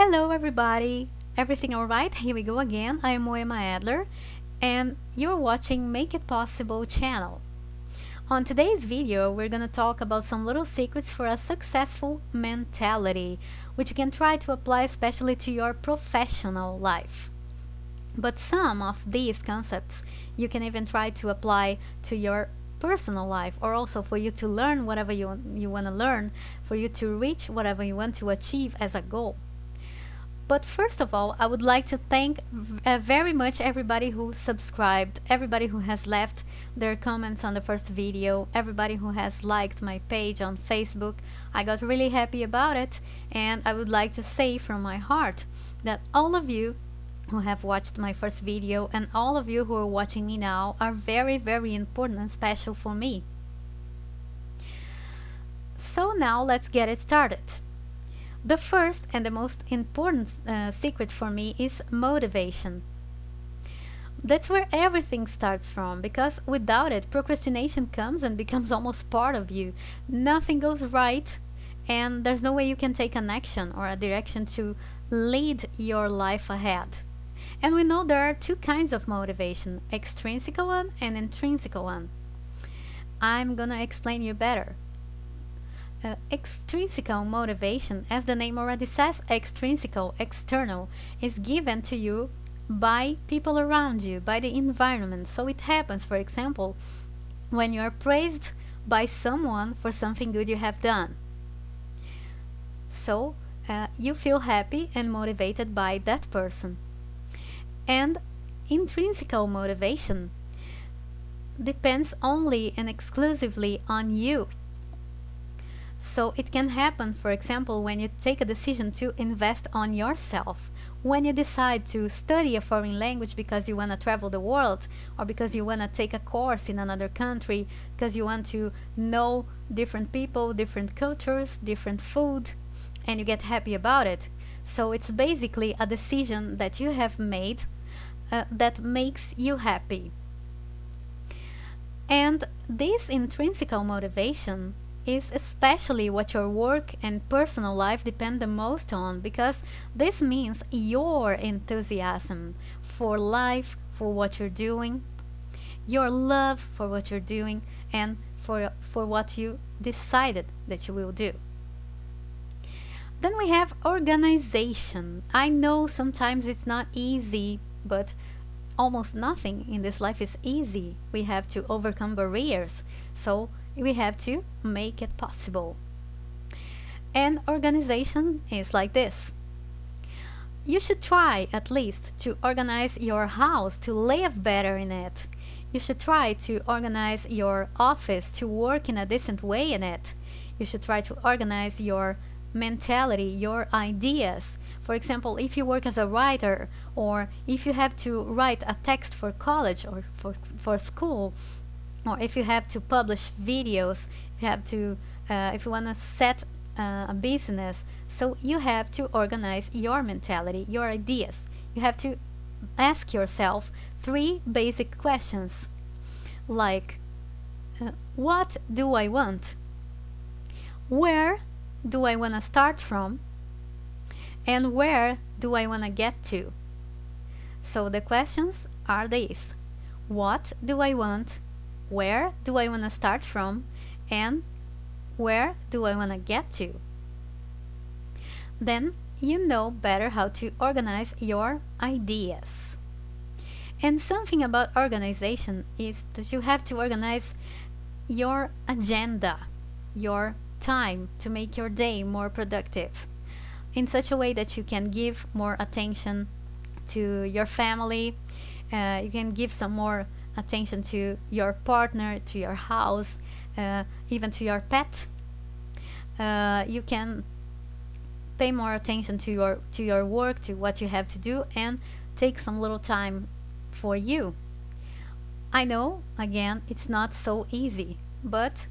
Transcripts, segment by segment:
Hello everybody! Everything alright? Here we go again. I am Moema Edler and you're watching Make It Possible channel. On today's video, we're gonna talk about some little secrets for a successful mentality, which you can try to apply especially to your professional life. But some of these concepts you can even try to apply to your personal life, or also for you to learn whatever you want to learn, for you to reach whatever you want to achieve as a goal. But first of all, I would like to thank very much everybody who subscribed, everybody who has left their comments on the first video, everybody who has liked my page on Facebook. I got really happy about it, and I would like to say from my heart that all of you who have watched my first video and all of you who are watching me now are very, very important and special for me. So now let's get it started. The first and the most important secret for me is motivation. That's where everything starts from, because without it, procrastination comes and becomes almost part of you. Nothing goes right, and there's no way you can take an action or a direction to lead your life ahead. And we know there are two kinds of motivation, extrinsic one and intrinsic one. I'm gonna explain you better. Extrinsic motivation, as the name already says, extrinsic, external, is given to you by people around you, by the environment. So it happens, for example, when you are praised by someone for something good you have done. So you feel happy and motivated by that person. And intrinsic motivation depends only and exclusively on you. So it can happen, for example, when you take a decision to invest on yourself, when you decide to study a foreign language because you want to travel the world, or because you want to take a course in another country, because you want to know different people, different cultures, different food, and you get happy about it. So it's basically a decision that you have made that makes you happy. And this intrinsic motivation is especially what your work and personal life depend the most on, because this means your enthusiasm for life, for what you're doing, your love for what you're doing, and for what you decided that you will do. Then we have organization. I know sometimes it's not easy, but almost nothing in this life is easy. We have to overcome barriers, so we have to make it possible. And organization is like this. You should try at least to organize your house to live better in it. You should try to organize your office to work in a decent way in it. You should try to organize your mentality, your ideas. For example, if you work as a writer, or if you have to write a text for college or for school, or if you have to publish videos, if you have to, if you want to set a business, so you have to organize your mentality, your ideas. You have to ask yourself 3 basic questions, like, what do I want? Where do I want to start from? And where do I want to get to? So the questions are these: what do I want? Where do I want to start from? And where do I want to get to? Then you know better how to organize your ideas. And something about organization is that you have to organize your agenda, your time, to make your day more productive, in such a way that you can give more attention to your family, you can give some more attention to your partner, to your house, even to your pet. You can pay more attention to your work, to what you have to do, and take some little time for you. I know, again, it's not so easy, but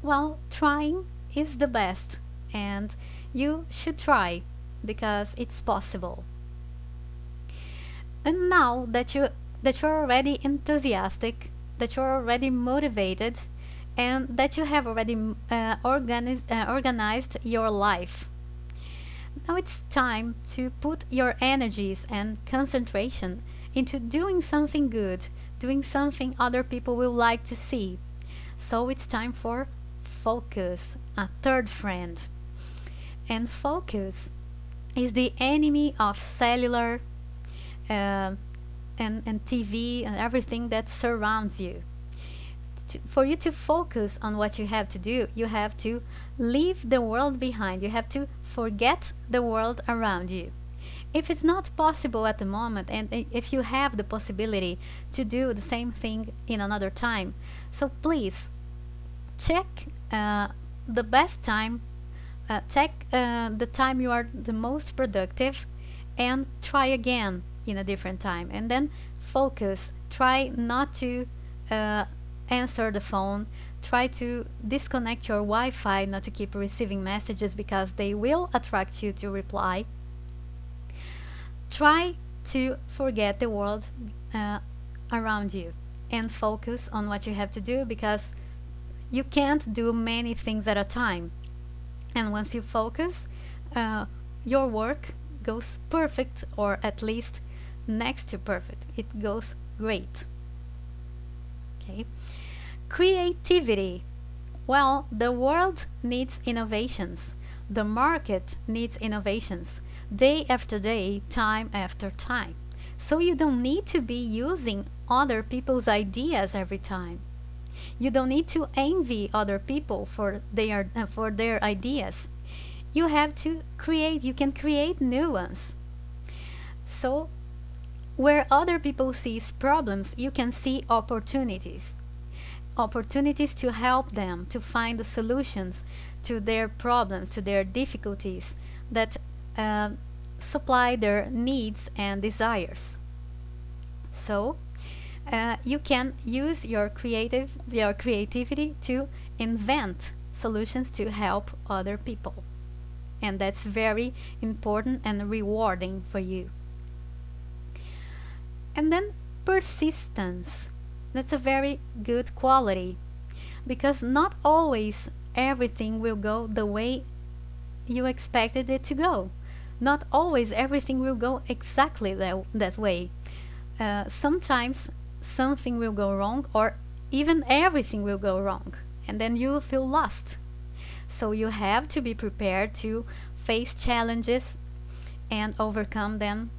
well, trying is the best, and you should try because it's possible. And now that you're already enthusiastic, that you're already motivated, and that you have already organized your life, Now it's time to put your energies and concentration into doing something good, doing something other people will like to see. So it's time for focus, a third friend. And focus is the enemy of cellular uh, and TV and everything that surrounds you. For you to focus on what you have to do, you have to leave the world behind. You have to forget the world around you. If it's not possible at the moment, and if you have the possibility to do the same thing in another time, so please check the best time, check the time you are the most productive, and try again in a different time. And then focus. Try not to answer the phone. Try to disconnect your Wi-Fi, not to keep receiving messages because they will attract you to reply. Try to forget the world around you and focus on what you have to do, because you can't do many things at a time. And once you focus, your work goes perfect, or at least next to perfect. It goes great. Okay. Creativity. Well, the world needs innovations. The market needs innovations. Day after day, time after time. So you don't need to be using other people's ideas every time. You don't need to envy other people for their ideas. You have to create. You can create new ones. So where other people see problems, you can see opportunities. Opportunities to help them to find the solutions to their problems, to their difficulties that supply their needs and desires. So you can use your creativity to invent solutions to help other people, and that's very important and rewarding for you. And then persistence. That's a very good quality, because not always everything will go the way you expected it to go. Not always everything will go exactly that way. Sometimes something will go wrong, or even everything will go wrong, and then you will feel lost. So you have to be prepared to face challenges and overcome them.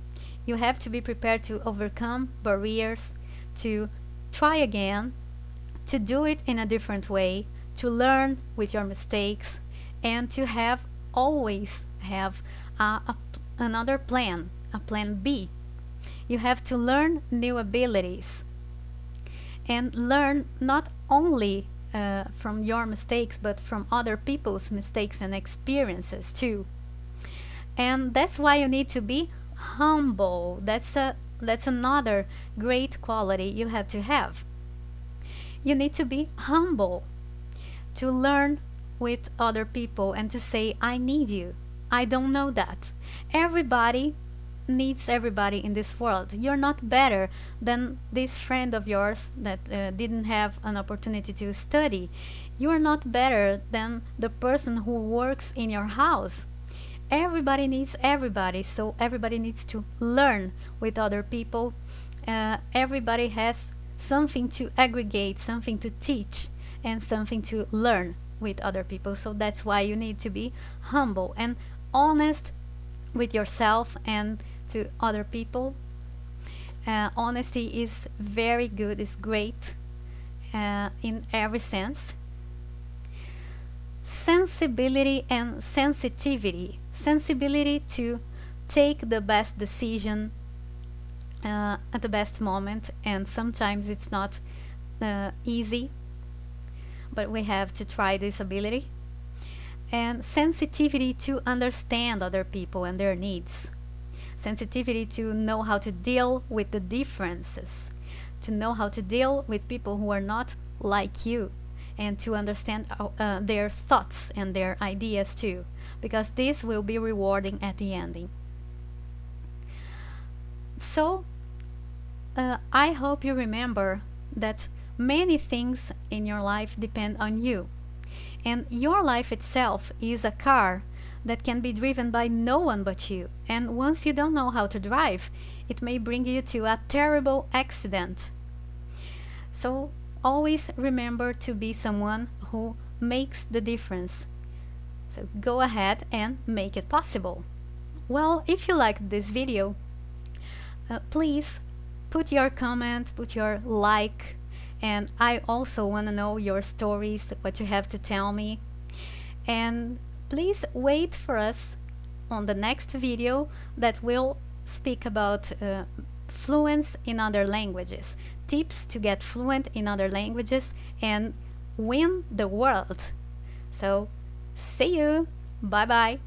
You have to be prepared to overcome barriers, to try again, to do it in a different way, to learn with your mistakes, and to always have another plan, a plan B. You have to learn new abilities and learn not only from your mistakes, but from other people's mistakes and experiences too. And that's why you need to be humble. That's another great quality you have to have. You need to be humble, to learn with other people and to say, I need you. I don't know that. Everybody needs everybody in this world. You're not better than this friend of yours that didn't have an opportunity to study. You're not better than the person who works in your house. Everybody needs everybody, so everybody needs to learn with other people. Everybody has something to aggregate, something to teach, and something to learn with other people. So that's why you need to be humble and honest with yourself and to other people. Honesty is very good, is great in every sense. Sensibility and sensitivity. Sensibility to take the best decision at the best moment, and sometimes it's not easy, but we have to try this ability. And sensitivity to understand other people and their needs. Sensitivity to know how to deal with the differences, to know how to deal with people who are not like you, and to understand their thoughts and their ideas too, because this will be rewarding at the ending. So I hope you remember that many things in your life depend on you, and your life itself is a car that can be driven by no one but you. And once you don't know how to drive, it may bring you to a terrible accident. So always remember to be someone who makes the difference. So go ahead and make it possible. Well, if you liked this video, please put your comment, put your like, and I also want to know your stories, what you have to tell me. And please wait for us on the next video that will speak about fluence in other languages, tips to get fluent in other languages and win the world. So see you. Bye bye.